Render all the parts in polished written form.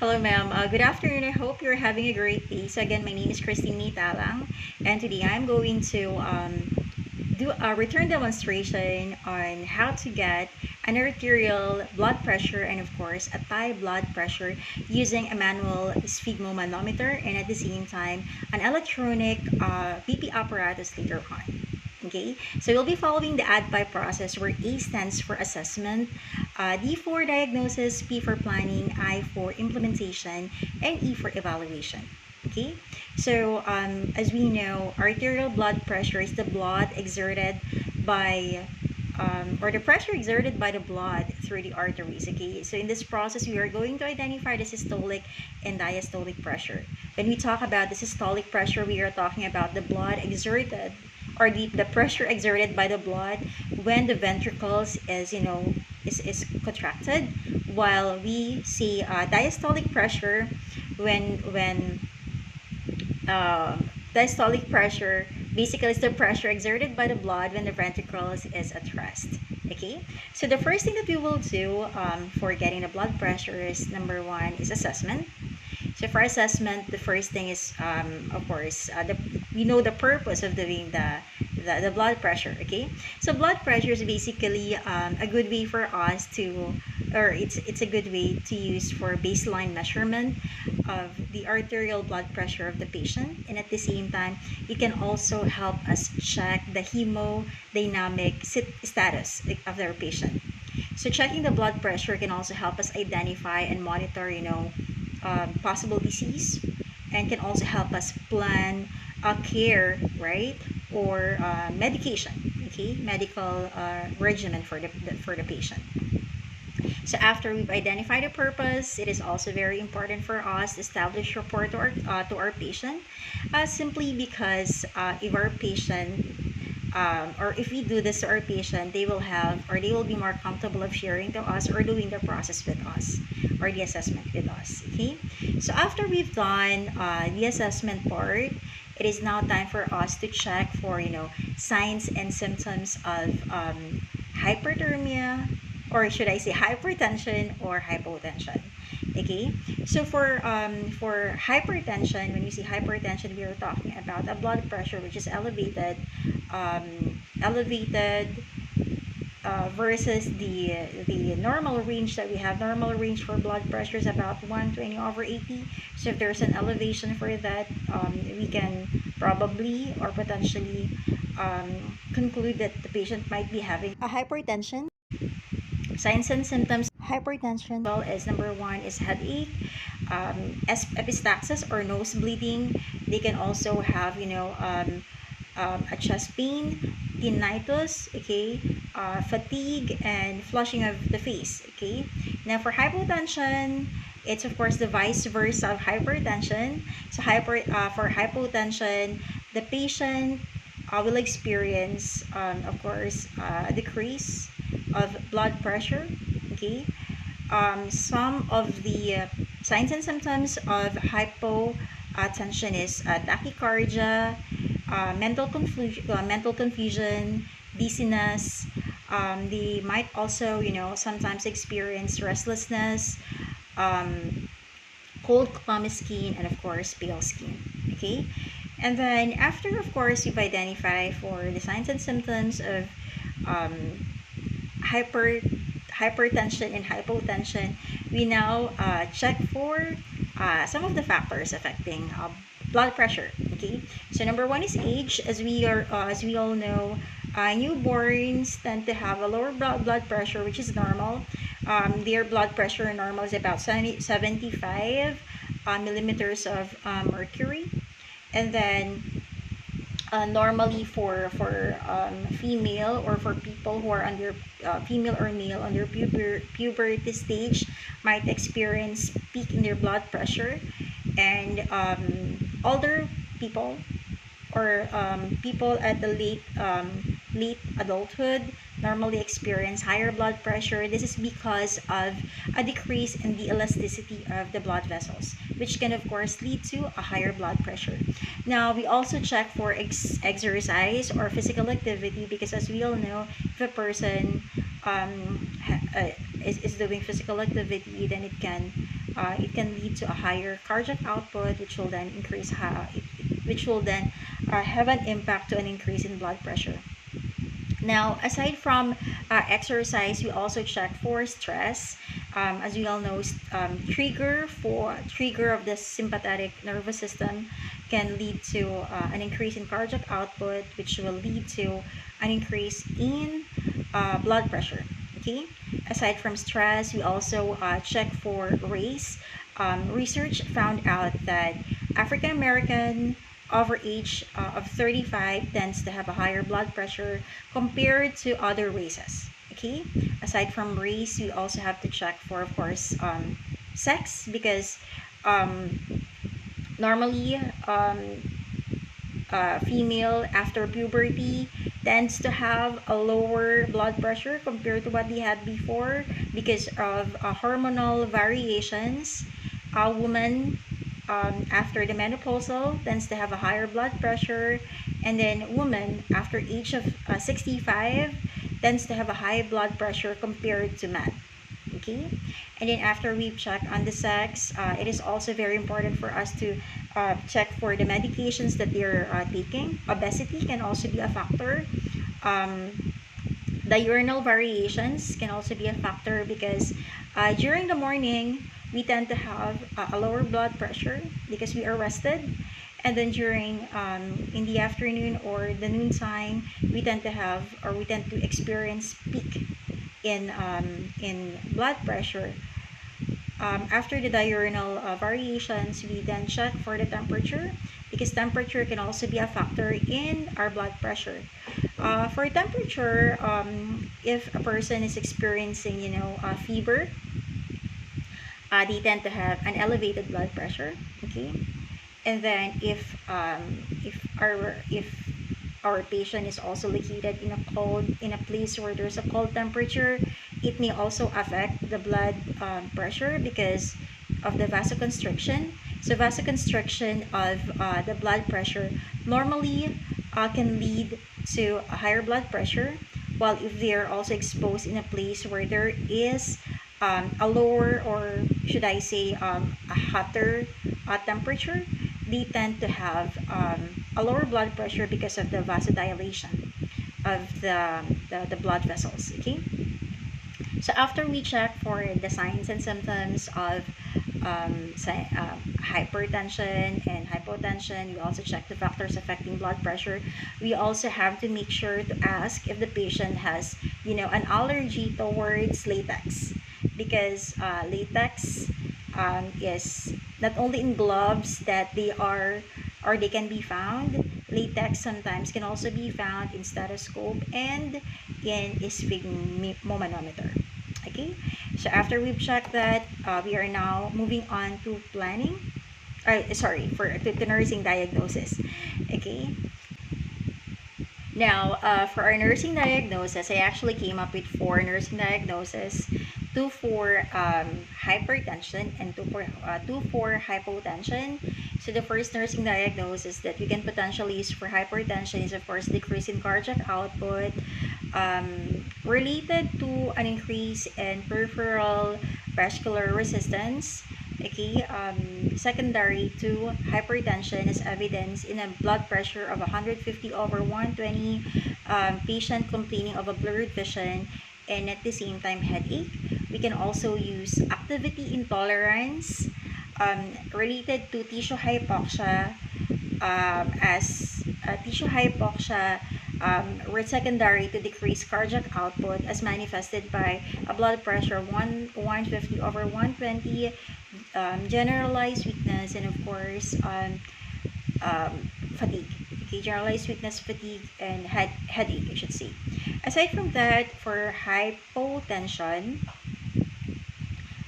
Hello, ma'am. Good afternoon. I hope you're having a great day. So again, my name is Christine Talang, and today I'm going to do a return demonstration on how to get an arterial blood pressure and of course a thigh blood pressure using a manual sphygmomanometer and at the same time an electronic BP apparatus later on. Okay, so we'll be following the ADPI process where A stands for assessment, D for diagnosis, P for planning, I for implementation, and E for evaluation. Okay, so as we know, arterial blood pressure is the blood exerted by or the pressure exerted by the blood through the arteries. Okay, so in this process we are going to identify the systolic and diastolic pressure. When we talk about the systolic pressure, we are talking about the blood exerted or the pressure exerted by the blood when the ventricles is contracted, while we see diastolic pressure when uh, diastolic pressure basically is the pressure exerted by the blood when the ventricles is at rest. Okay, so the first thing that we will do for getting the blood pressure is number one is assessment. So for assessment, the first thing is, of course, we know the purpose of doing the blood pressure. Okay, so blood pressure is basically a good way for us to, or it's a good way to use for baseline measurement of the arterial blood pressure of the patient, and at the same time, it can also help us check the hemodynamic status of their patient. So checking the blood pressure can also help us identify and monitor, possible disease, and can also help us plan care, right, or medication, okay, medical regimen for the patient. So after we've identified the purpose, it is also very important for us to establish rapport to our patient, simply because if our patient or if we do this to our patient, they will have or they will be more comfortable of sharing to us or doing the process with us or the assessment with us. Okay, so after we've done the assessment part, it is now time for us to check for signs and symptoms of hyperthermia, or should I say hypertension or hypotension. Okay, so for hypertension, when we see hypertension, we are talking about a blood pressure which is elevated versus the normal range that we have. Normal range for blood pressure is about 120/80. So if there's an elevation for that, we can probably or potentially conclude that the patient might be having a hypertension. Signs and symptoms hypertension well as number one is headache, epistaxis or nose bleeding. They can also have a chest pain, tinnitus, okay, fatigue, and flushing of the face. Okay, now for hypotension, it's of course the vice versa of hypertension. So for hypotension, the patient will experience, of course, a decrease of blood pressure. Okay, some of the signs and symptoms of hypotension is tachycardia, mental confusion, dizziness. They might also, sometimes experience restlessness, cold, clammy skin, and of course, pale skin. Okay, and then after, of course, you've identified for the signs and symptoms of um, hyper hypertension and hypotension, we now check for some of the factors affecting blood pressure. Okay, so number one is age. As we all know, newborns tend to have a lower blood pressure, which is normal. Their blood pressure normal is about 75 millimeters of mercury, and then normally for female or for people who are under female or male under puberty stage might experience peak in their blood pressure, and older people or people at the late adulthood normally experience higher blood pressure. This is because of a decrease in the elasticity of the blood vessels, which can of course lead to a higher blood pressure. Now we also check for exercise or physical activity, because as we all know, if a person is doing physical activity, then it can lead to a higher cardiac output, which will then which will then have an impact to an increase in blood pressure. Now, aside from exercise, we also check for stress. As we all know, trigger of the sympathetic nervous system can lead to an increase in cardiac output, which will lead to an increase in blood pressure. Okay. Aside from stress, we also check for race. Research found out that African American over age of 35 tends to have a higher blood pressure compared to other races. Okay. Aside from race, we also have to check for, of course, sex, because normally female after puberty tends to have a lower blood pressure compared to what they had before because of hormonal variations. A woman after the menopausal tends to have a higher blood pressure, and then woman after age of 65 tends to have a high blood pressure compared to man. Okay, and then after we check on the sex, it is also very important for us to check for the medications that they're taking. Obesity can also be a factor. Diurnal variations can also be a factor because during the morning we tend to have a lower blood pressure because we are rested, and then during in the afternoon or the noontime we tend to experience peak in blood pressure. After the diurnal variations, we then check for the temperature because temperature can also be a factor in our blood pressure. For temperature, if a person is experiencing, fever, they tend to have an elevated blood pressure. Okay, and then if our patient is also located in a place where there's a cold temperature, it may also affect the blood pressure because of the vasoconstriction. So vasoconstriction of the blood pressure normally can lead to a higher blood pressure, while if they are also exposed in a place where there is a lower, or should I say a hotter temperature, they tend to have a lower blood pressure because of the vasodilation of the blood vessels. Okay, so after we check for the signs and symptoms of hypertension and hypotension, we also check the factors affecting blood pressure. We also have to make sure to ask if the patient has an allergy towards latex, because latex is not only in gloves that they can be found. Latex sometimes can also be found in stethoscope and in sphygmomanometer. Okay, so after we've checked that, we are now moving on to planning. To nursing diagnosis. Okay. Now, for our nursing diagnosis, I actually came up with 4 nursing diagnoses: 2 for hypertension and 2 for hypotension. So the first nursing diagnosis that we can potentially use for hypertension is, of course, decrease in cardiac output related to an increase in peripheral vascular resistance. Okay, secondary to hypertension is evidence in a blood pressure of 150/120, patient complaining of a blurred vision and at the same time headache. We can also use activity intolerance related to tissue hypoxia, as tissue hypoxia secondary to decreased cardiac output as manifested by a blood pressure 150/120, generalized weakness, and of course fatigue. Okay, generalized weakness, fatigue, and headache, I should say. Aside from that, for hypotension,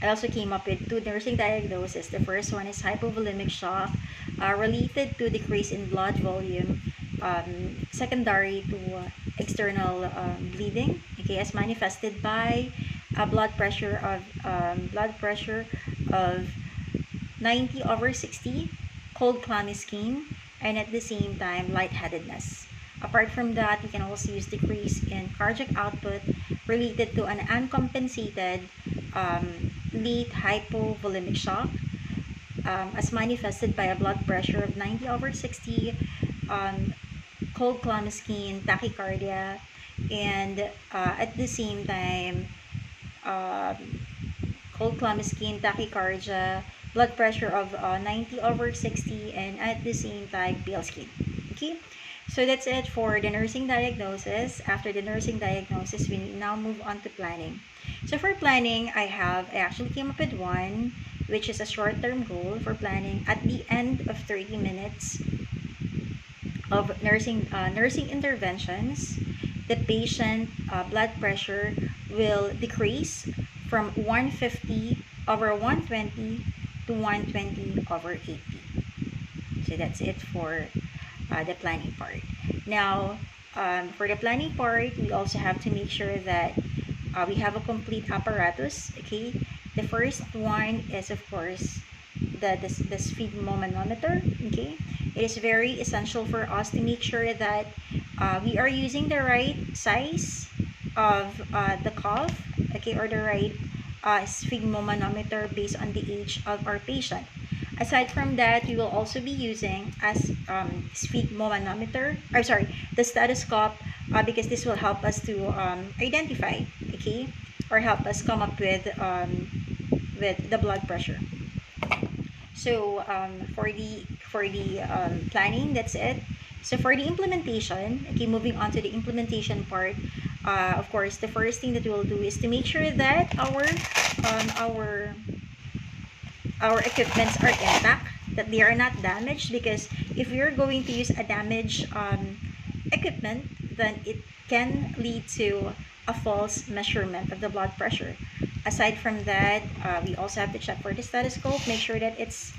I also came up with 2 nursing diagnoses. The first one is hypovolemic shock related to decrease in blood volume, secondary to external bleeding. Okay, as manifested by a blood pressure of 90/60, cold clammy skin, and at the same time lightheadedness. Apart from that, we can also use decrease in cardiac output related to an uncompensated late hypovolemic shock, as manifested by a blood pressure of 90/60, um, cold clammy skin, tachycardia, and at the same time, um, cold clammy skin, tachycardia, blood pressure of 90/60, and at the same time, pale skin. Okay, so that's it for the nursing diagnosis. After the nursing diagnosis, we now move on to planning. So for planning, I actually came up with one, which is a short-term goal for planning. At the end of 30 minutes of nursing interventions, the patient blood pressure will decrease from 150/120 to 120/80. So that's it for the planning part. Now, for the planning part, we also have to make sure that we have a complete apparatus. Okay, the first one is, of course, the sphygmomanometer. Okay, it is very essential for us to make sure that we are using the right size of the cuff, okay, or the right sphygmomanometer based on the age of our patient. Aside from that, we will also be using as sphygmomanometer, or sorry, the stethoscope, because this will help us to identify, okay, or help us come up with the blood pressure. So for the planning, that's it. So for the implementation, okay, moving on to the implementation part, of course, the first thing that we will do is to make sure that our equipments are intact, that they are not damaged, because if you're going to use a damaged equipment, then it can lead to a false measurement of the blood pressure. Aside from that, we also have to check for the stethoscope, make sure that it's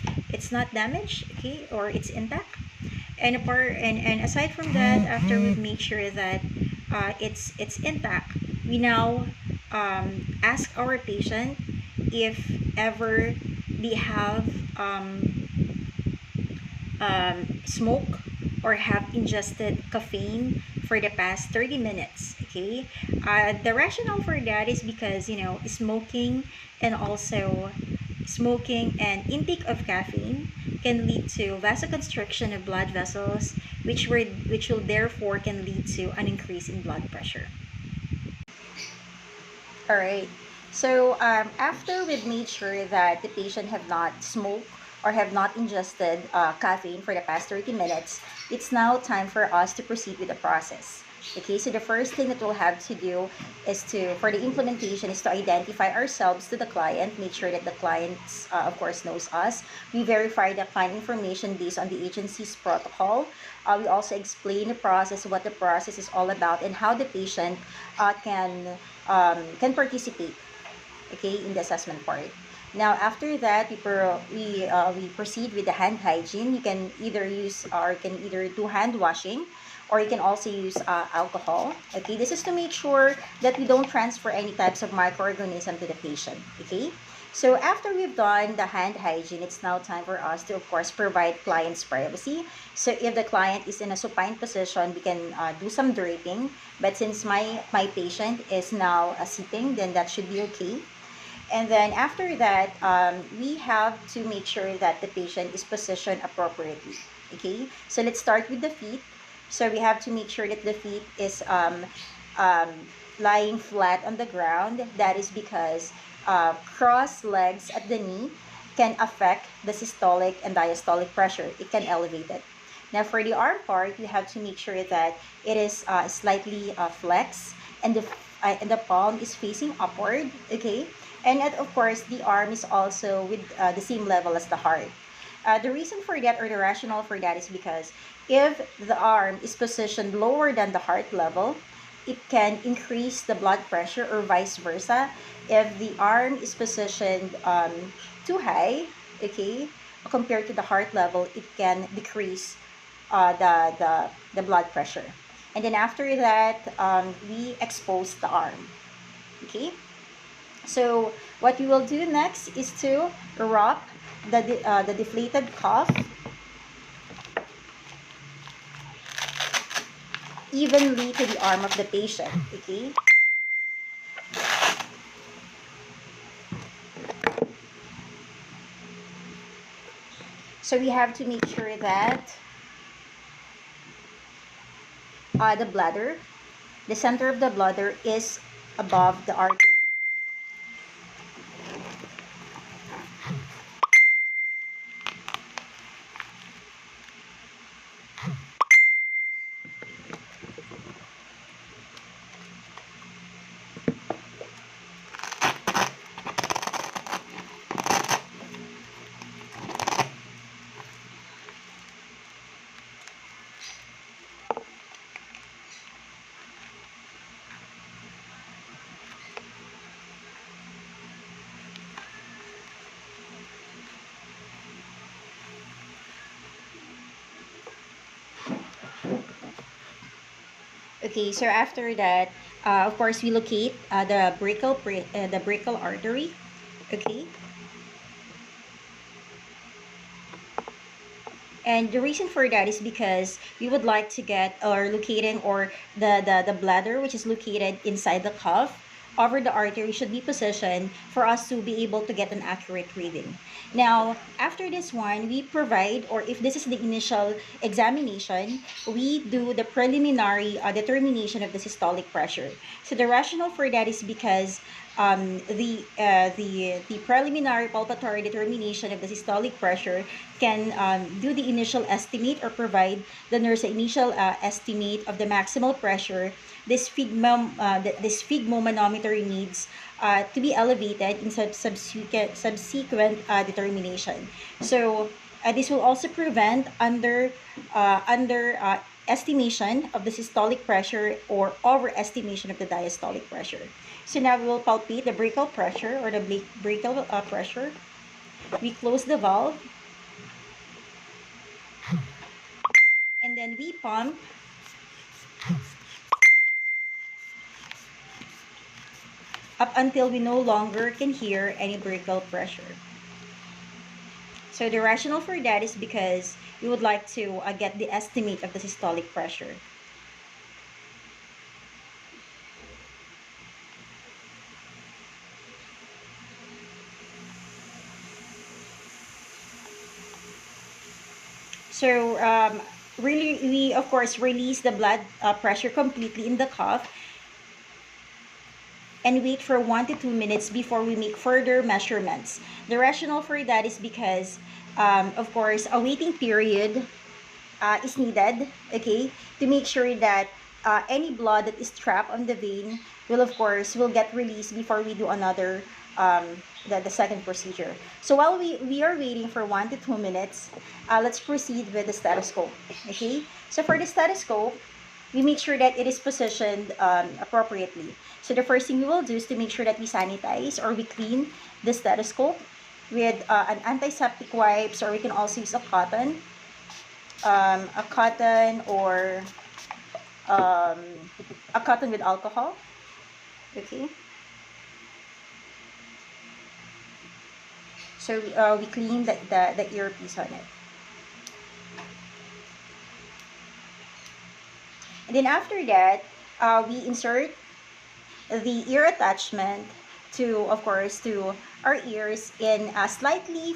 not damaged, okay, or it's intact. And aside from that, after we've made sure that it's intact, we now ask our patient if ever they have smoke or have ingested caffeine for the past 30 minutes. Okay, the rationale for that is because, smoking and intake of caffeine can lead to vasoconstriction of blood vessels, which will therefore can lead to an increase in blood pressure. All right. So after we've made sure that the patient have not smoked or have not ingested caffeine for the past 30 minutes, it's now time for us to proceed with the process. Okay, so the first thing that we'll have to do is for the implementation, is to identify ourselves to the client, make sure that the client, of course, knows us. We verify the client information based on the agency's protocol. We also explain the process, what the process is all about, and how the patient can participate, okay, in the assessment part. Now, after that, we proceed with the hand hygiene. You can either do hand washing, or you can also use alcohol. Okay, this is to make sure that we don't transfer any types of microorganism to the patient. Okay, so after we've done the hand hygiene, it's now time for us to, of course, provide client's privacy. So if the client is in a supine position, we can do some draping. But since my patient is now sitting, then that should be okay. And then after that, we have to make sure that the patient is positioned appropriately. Okay, so let's start with the feet. So we have to make sure that the feet is lying flat on the ground. That is because cross legs at the knee can affect the systolic and diastolic pressure. It can elevate it. Now for the arm part, you have to make sure that it is slightly flexed, and the palm is facing upward. Okay, and of course the arm is also with the same level as the heart. The reason for that, or the rationale for that, is because if the arm is positioned lower than the heart level, it can increase the blood pressure, or vice versa. If the arm is positioned too high, okay, compared to the heart level, it can decrease the blood pressure. And then after that, we expose the arm. Okay, so what we will do next is to wrap the deflated cuff evenly to the arm of the patient. Okay, So we have to make sure that the bladder, the center of the bladder is above the artery. Okay, so after that, of course, we locate the brachial artery. Okay, and the reason for that is because we would like to get or locating or the bladder, which is located inside the cuff over the artery, should be positioned for us to be able to get an accurate reading. Now, after this one, we provide, or if this is the initial examination, we do the preliminary determination of the systolic pressure. So the rationale for that is because the preliminary palpatory determination of the systolic pressure can do the initial estimate or provide the nurse initial estimate of the maximal pressure. This sphygmomanometer needs to be elevated in subsequent determination. So this will also prevent under estimation of the systolic pressure or overestimation of the diastolic pressure. So now we will palpate the brachial pressure or the brachial pressure. We close the valve and then we pump up until we no longer can hear any brachial pressure. So the rationale for that is because we would like to get the estimate of the systolic pressure. So really, we of course release the blood pressure completely in the cuff and wait for 1 to 2 minutes before we make further measurements. The rationale for that is because, of course, a waiting period is needed, okay, to make sure that any blood that is trapped on the vein will, of course, will get released before we do another, the second procedure. So while we are waiting for 1 to 2 minutes, let's proceed with the stethoscope, okay? So for the stethoscope, we make sure that it is positioned appropriately. So the first thing we will do is to make sure that we sanitize or we clean the stethoscope with an antiseptic wipes, or we can also use a cotton or a cotton with alcohol, okay? So we clean the earpiece on it. And then after that, we insert the ear attachment to, of course, to our ears in a slightly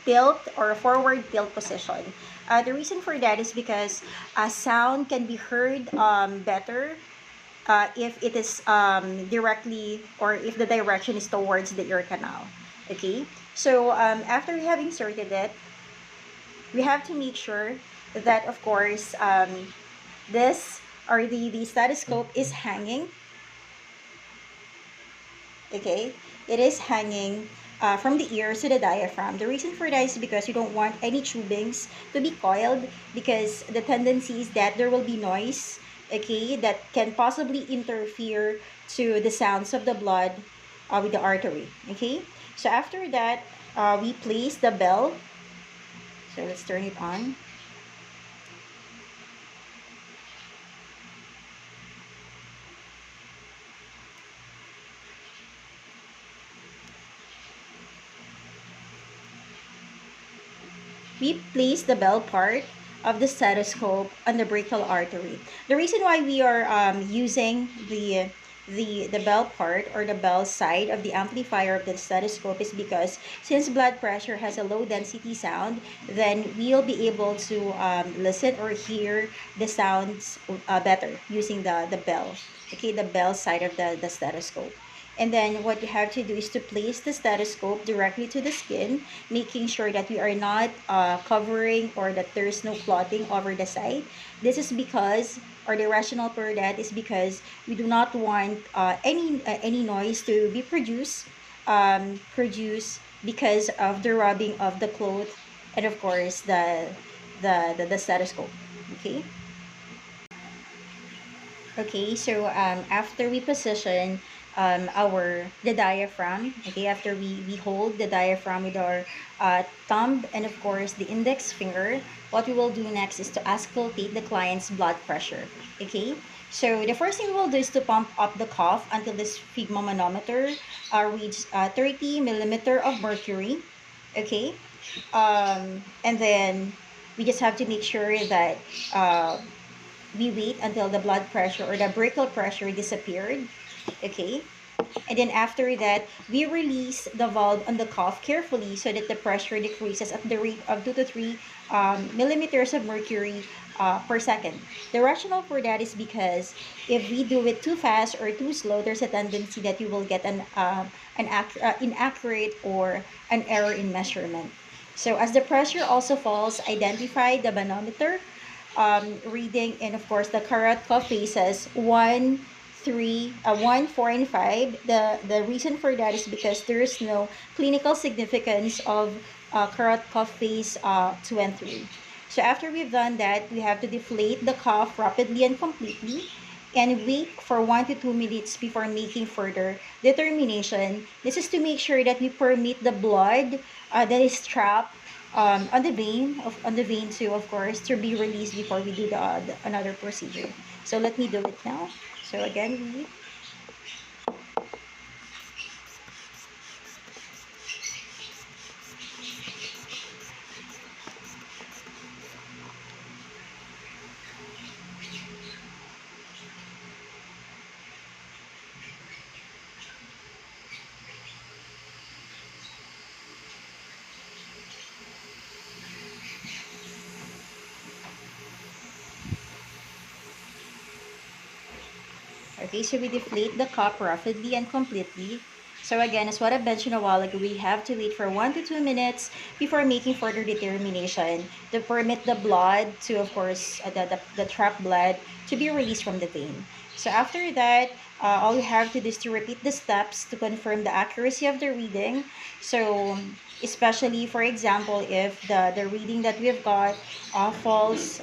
tilt or forward tilt position. The reason for that is because sound can be heard better if it is directly, or if the direction is towards the ear canal. Okay, so after we have inserted it, we have to make sure that, of course, this or the stethoscope is hanging. Okay, it is hanging from the ears to the diaphragm. The reason for that is because you don't want any tubings to be coiled, because the tendency is that there will be noise, okay, that can possibly interfere to the sounds of the blood with the artery. Okay, so after that, we place the bell. So let's turn it on. We place the bell part of the stethoscope on the brachial artery. The reason why we are using the the bell part or the bell side of the amplifier of the stethoscope is because since blood pressure has a low density sound, then we'll be able to listen or hear the sounds better using the bell, okay, the bell side of the stethoscope. And then what you have to do is to place the stethoscope directly to the skin, making sure that we are not covering or that there is no clotting over the site. This is because, or the rationale for that is because we do not want any noise to be produced because of the rubbing of the cloth and of course the stethoscope. Okay. Okay, so after we position the diaphragm, okay, after we hold the diaphragm with our thumb and of course the index finger, what we will do next is to auscultate the client's blood pressure. Okay, so the first thing we'll do is to pump up the cuff until the sphygmomanometer reaches 30 millimeter of mercury. Okay, and then we just have to make sure that we wait until the blood pressure or the brachial pressure disappeared. Okay, and then after that we release the valve on the cuff carefully so that the pressure decreases at the rate of 2 to 3 millimeters of mercury per second. The rationale for that is because if we do it too fast or too slow, there's a tendency that you will get an inaccurate or an error in measurement. So as the pressure also falls, identify the manometer reading, and of course the carrot cuff faces 1, 3, 1, 4, and 5. The reason for that is because there is no clinical significance of carrot cuff phase 2 and 3. So after we've done that, we have to deflate the cuff rapidly and completely and wait for 1 to 2 minutes before making further determination. This is to make sure that we permit the blood that is trapped on the vein too, of course, to be released before we do the another procedure. So let me do it now. So again, we okay, so we deflate the cup rapidly and completely. So again, as what I mentioned a while ago, we have to wait for 1 to 2 minutes before making further determination to permit the blood to, of course, the trapped blood to be released from the vein. So after that, all you have to do is to repeat the steps to confirm the accuracy of the reading. So especially, for example, if the reading that we've got falls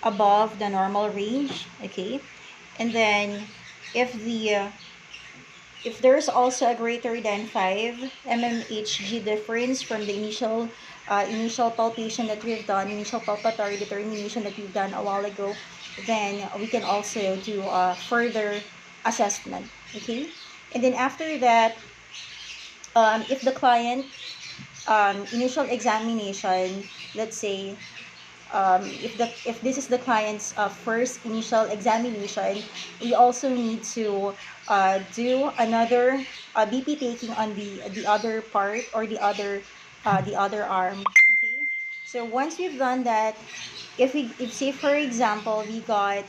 above the normal range, okay? And then if if there's also a greater than 5 mmHg difference from the initial palpation that we've done, initial palpatory determination that we've done a while ago, then we can also do a further assessment. Okay, and then after that, if the client initial examination, let's say if this is the client's first initial examination, we also need to do another BP taking on the other part or the other arm. Okay. So once we've done that, if say for example we got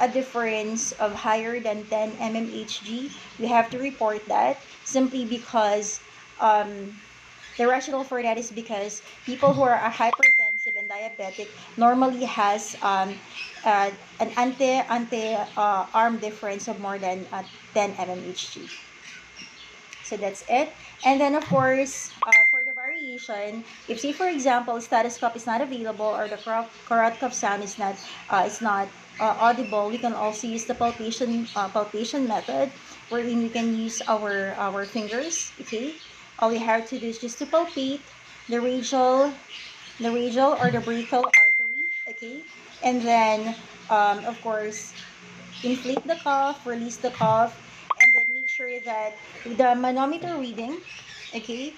a difference of higher than 10 mmHg, we have to report that simply because the rationale for that is because people who are hypertensive and diabetic normally has an ante arm difference of more than 10 mmHg. So that's it. And then of course, for the variation, if say for example, stethoscope is not available or the carrot cuff sound is not audible, we can also use the palpation method, wherein we can use our fingers. Okay, all we have to do is just to palpate the radial or the brachial artery. Okay, and then of course inflate the cuff, release the cuff, and then make sure that the manometer reading, okay,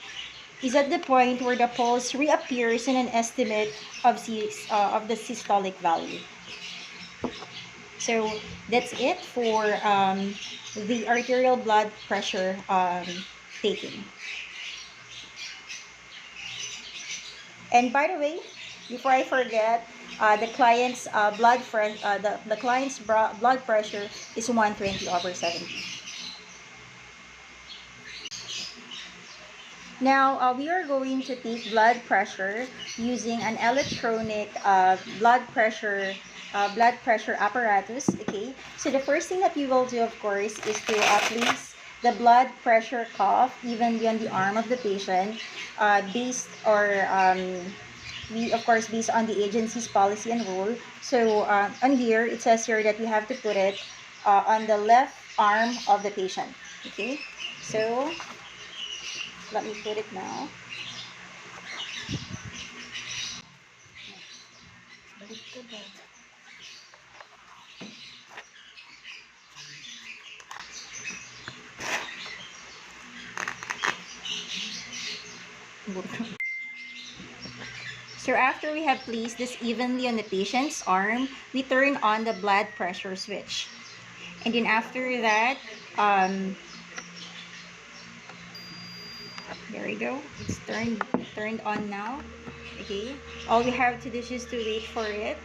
is at the point where the pulse reappears in an estimate of the systolic value. So that's it for the arterial blood pressure taking. And by the way, before I forget, the client's the client's blood pressure is 120 over 70. Now, we are going to take blood pressure using an electronic blood pressure apparatus. Okay, so the first thing that we will do, of course, is to place the blood pressure cuff evenly on the arm of the patient, based or we of course based on the agency's policy and rule. So on here it says here that we have to put it on the left arm of the patient. Okay, so let me put it now. So after we have placed this evenly on the patient's arm, we turn on the blood pressure switch. And then after that, there we go. It's turned on now. Okay. All we have to do is just to wait for it.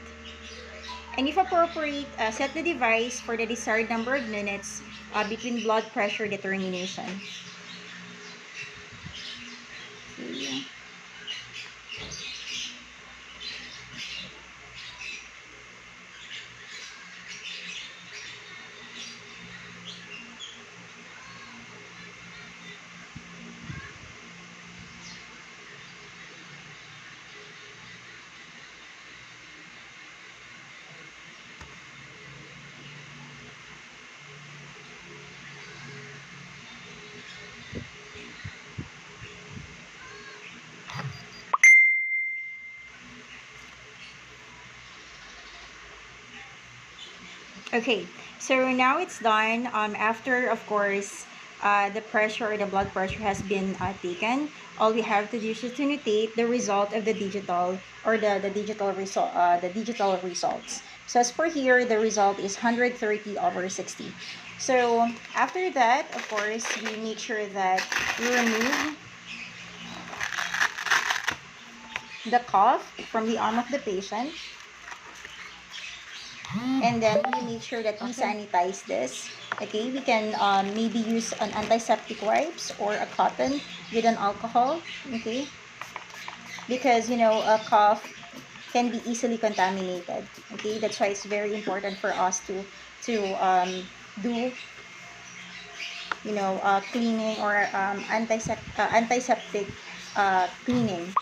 And if appropriate, set the device for the desired number of minutes between blood pressure determination. Okay. Okay, so now it's done. After, of course, the pressure or the blood pressure has been taken, all we have to do is to notate the result of the digital or the digital result, the digital results. So as per here, the result is 130 over 60. So after that, of course, we make sure that we remove the cuff from the arm of the patient. And then we make sure that we sanitize this. Okay, we can maybe use an antiseptic wipes or a cotton with an alcohol. Okay, because a cough can be easily contaminated. Okay, that's why it's very important for us to do cleaning or antiseptic cleaning.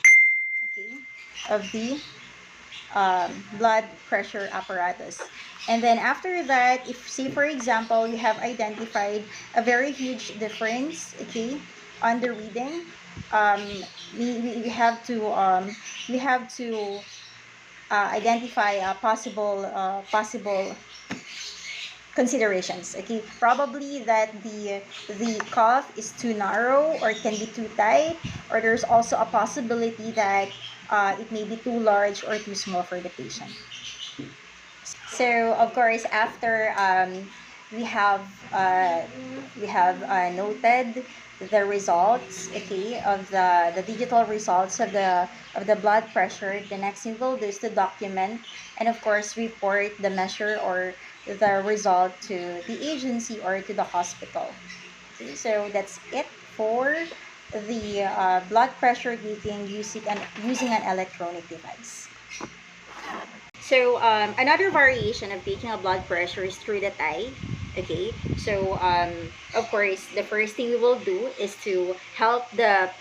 Okay, of the blood pressure apparatus. And then after that, if say for example you have identified a very huge difference, okay, on the reading, um, we have to identify possible considerations. Okay, probably that the cuff is too narrow or it can be too tight, or there's also a possibility that it may be too large or too small for the patient. So of course, after we have noted the results, okay, of the digital results of the blood pressure, the next thing we'll do is to document and of course report the measure or the result to the agency or to the hospital. Okay, so that's it for the blood pressure taking using an electronic device. So another variation of taking a blood pressure is through the thigh. Okay, so of course, the first thing we will do is to help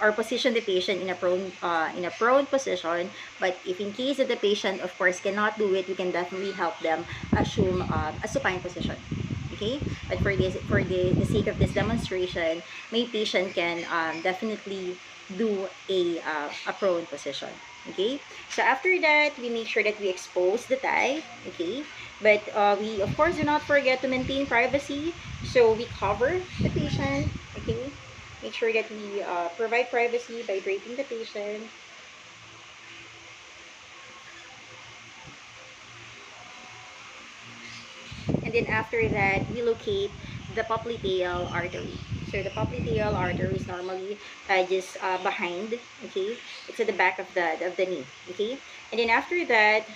or position the patient in a prone position. But if in case that the patient, of course, cannot do it, we can definitely help them assume a supine position. Okay, but for the sake of this demonstration, my patient can definitely do a prone position. Okay, so after that, we make sure that we expose the thigh. Okay, but we of course do not forget to maintain privacy, so we cover the patient. Okay, make sure that we provide privacy by draping the patient. then after that, we locate the popliteal artery. So the popliteal artery is normally just behind, okay? It's at the back of the knee, okay? And then after that,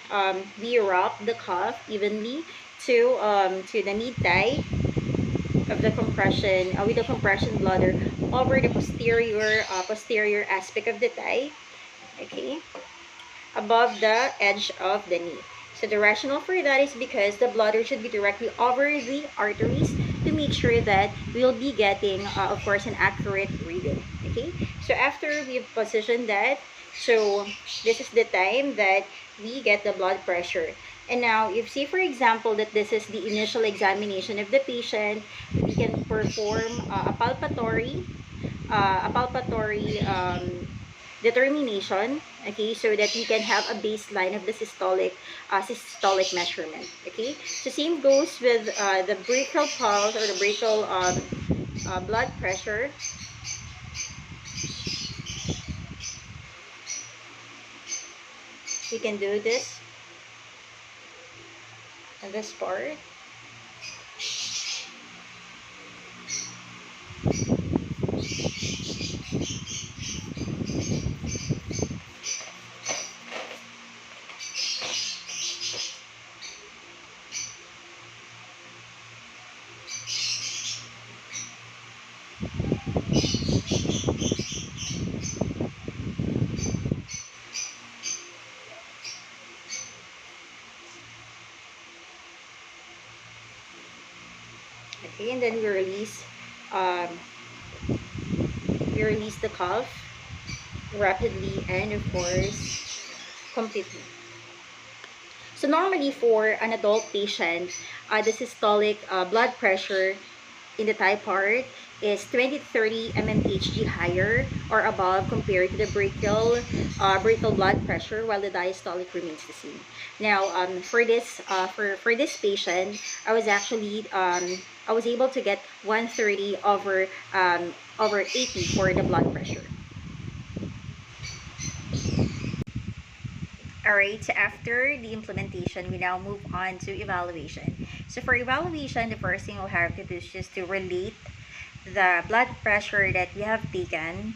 we wrap the cuff evenly to the mid thigh of the compression with the compression bladder over the posterior aspect of the thigh, okay, above the edge of the knee. So the rationale for that is because the bladder should be directly over the arteries to make sure that we'll be getting, of course, an accurate reading. Okay. So after we've positioned that, so this is the time that we get the blood pressure. And now, if say for example that this is the initial examination of the patient, we can perform a palpatory determination, okay, so that we can have a baseline of the systolic measurement, okay. So same goes with the brachial pulse or the brachial blood pressure. We can do this in this part. Okay, and then we release the cuff rapidly and of course completely. So normally for an adult patient, the systolic blood pressure in the thigh part is 20 to 30 mmHg higher or above compared to the brachial blood pressure, while the diastolic remains the same. Now, for this patient, I was actually I was able to get 130 over 80 for the blood pressure. Alright, so after the implementation, we now move on to evaluation. So for evaluation, the first thing we'll have to do is just to relate the blood pressure that we have taken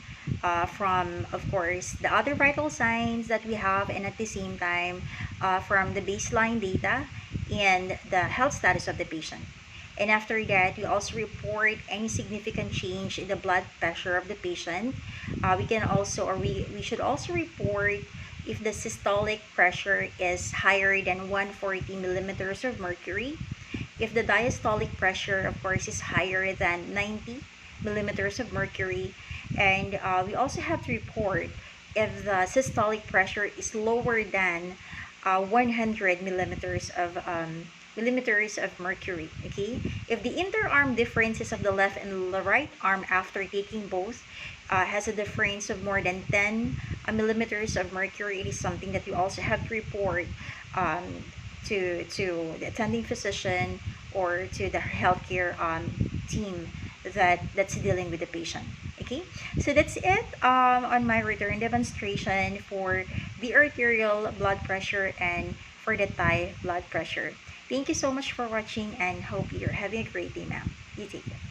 from, of course, the other vital signs that we have, and at the same time from the baseline data and the health status of the patient. And after that, we also report any significant change in the blood pressure of the patient. We should also report if the systolic pressure is higher than 140 millimeters of mercury, if the diastolic pressure, of course, is higher than 90 millimeters of mercury, and we also have to report if the systolic pressure is lower than 100 millimeters of mercury. Okay, if the interarm differences of the left and the right arm after taking both has a difference of more than 10 millimeters of mercury, it is something that you also have to report to the attending physician or to the healthcare team that's dealing with the patient. Okay, so that's it on my return demonstration for the arterial blood pressure and for the thigh blood pressure. Thank you so much for watching and hope you're having a great day, ma'am. You take care.